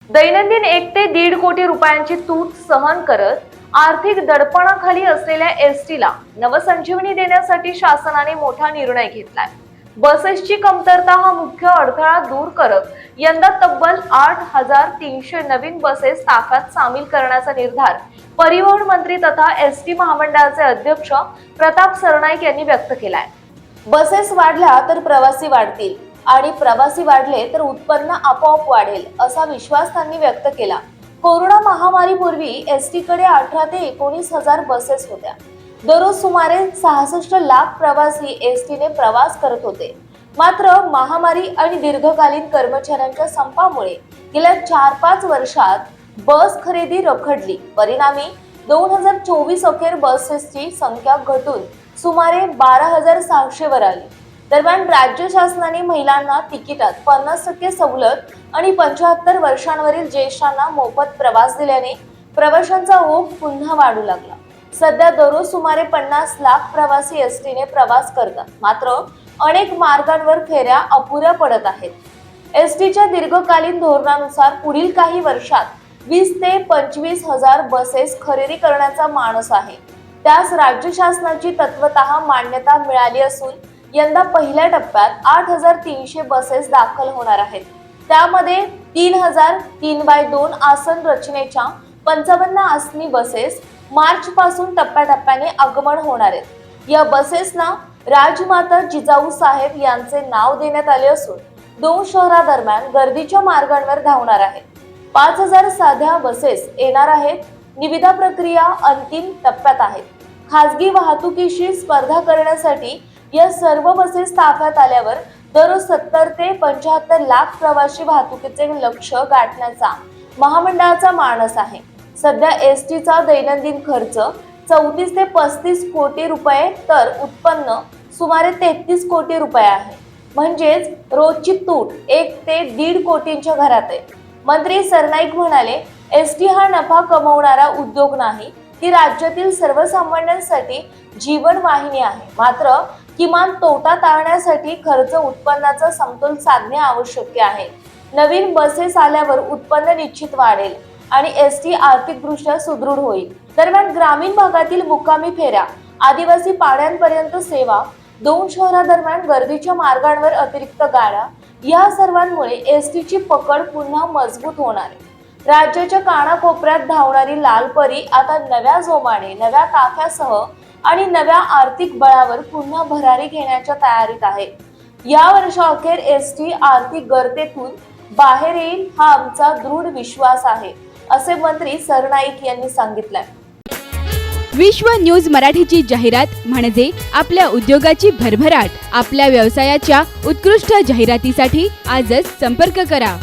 दैनंदिन 1 ते 1.5 कोटी रुपयांची तूट सहन करत आर्थिक दडपणाखाली असलेल्या एसटीला नवसंजीवनी देण्यासाठी शासनाने मोठा निर्णय घेतलाय। बसेसची कमतरता हा मुख्य अडथळा दूर करत यंदा तब्बल 8,300 नवीन बसेस ताफ्यात सामील करण्याचा निर्धार परिवहन मंत्री तथा एसटी महामंडळाचे अध्यक्ष प्रताप सरनाईक यांनी व्यक्त केलाय। बसेस वाढल्या तर प्रवासी वाढतील आणि प्रवासी वाढले तर उत्पन्न आपोआप वाढेल असा विश्वास त्यांनी व्यक्त केला। कोरोना महामारीपूर्वी एसटी कडे 18 ते 19 हजार बसेस होत्या। दररोज सुमारे 66 लाख प्रवासी एसटीने प्रवास करत होते। मात्र महामारी आणि दीर्घकालीन कर्मचाऱ्यांच्या संपामुळे गेल्या 4-5 वर्षात बस खरेदी रखडली। परिणामी 2024 अखेर बसेसची संख्या घटून सुमारे 12,600 वर आली। दरम्यान राज्य शासनाने महिलांना तिकिटात 50% सवलत आणि 75 वर्षांवरील ज्येष्ठांना मोफत प्रवास दिल्याने प्रवाशांचा ओघ पुन्हा वाढू लागला। सध्या दररोज सुमारे 50 लाख प्रवासी एसटीने प्रवास करतात। मात्र अनेक मार्गांवर फेऱ्या अपुऱ्या पडत आहेत। एसटीच्या दीर्घकालीन धोरणानुसार पुढील काही वर्षात 20 ते 25 हजार बसेस खरेदी करण्याचा मानस आहे। त्यास राज्य शासनाची तत्वतः मान्यता मिळाली असून यंदा पहिल्या टप्प्यात 8,300 बसेस दाखल होणार आहेत। त्यामध्ये 3,000 3x2 आसन रचनेच्या 55 आसनी बसेस मार्च पासून टप्प्याटप्प्याने आगमन होणार आहेत। या बसेसना राजमाता जिजाऊ साहेब यांचे नाव देण्यात आले असून 2 शहरादरम्यान गर्दीच्या मार्गांवर धावणार आहेत। 5,000 साध्या बसेस येणार आहेत। निविदा प्रक्रिया अंतिम टप्प्यात आहेत। खासगी वाहतुकीशी स्पर्धा करण्यासाठी या सर्व बसेस ताफ्यात आल्यावर दररोज 70 ते 75 लाख प्रवासी वाहतुकीचे लक्ष्य गाठण्याचा महामंडळाचा मानस आहे। सध्या एसटीचा दैनंदिन खर्च 34 ते 35 कोटी रुपये तर उत्पन्न सुमारे 33 कोटी रुपये आहे। म्हणजेच रोजची तूट 1 ते 1.5 कोटींच्या घरात आहे। मंत्री सरनाईक म्हणाले, एसटी हा नफा कमवणारा उद्योग नाही, ती राज्यातील सर्वसामान्यांसाठी जीवनवाहिनी आहे। मात्र किमान तोटा टाळण्यासाठी खर्च उत्पन्नाचा समतोल साधणे आवश्यक आहे। नवीन बसेस आल्यावर उत्पन्न निश्चित वाढेल आणि एसटी आर्थिकदृष्ट्या सुदृढ होईल। दरम्यान ग्रामीण भागातील मुक्कामी फेऱ्या, आदिवासी पाड्यांपर्यंत सेवा, 2 शहरादरम्यान गर्दीच्या मार्गांवर अतिरिक्त गाड्या या सर्वांमुळे एसटीची पकड पुन्हा मजबूत होणार आहे। राज्याच्या कानाकोपऱ्यात धावणारी लालपरी आता नव्या जोमाने, नव्या ताफ्यासह आणि नव्या आर्थिक बळावर पुन्हा भरारी घेण्याच्या तयारीत आहे। या वर्षाअखेर एसटी आर्थिक गर्तेतून बाहेर येईल हा आमचा दृढ विश्वास आहे, असे मंत्री सरनाईक यांनी सांगितले। विश्व न्यूज मराठीची जाहिरात म्हणजे आपल्या उद्योगाची भरभराट। आपल्या व्यवसायाच्या उत्कृष्ट जाहिरातीसाठी आजच संपर्क करा।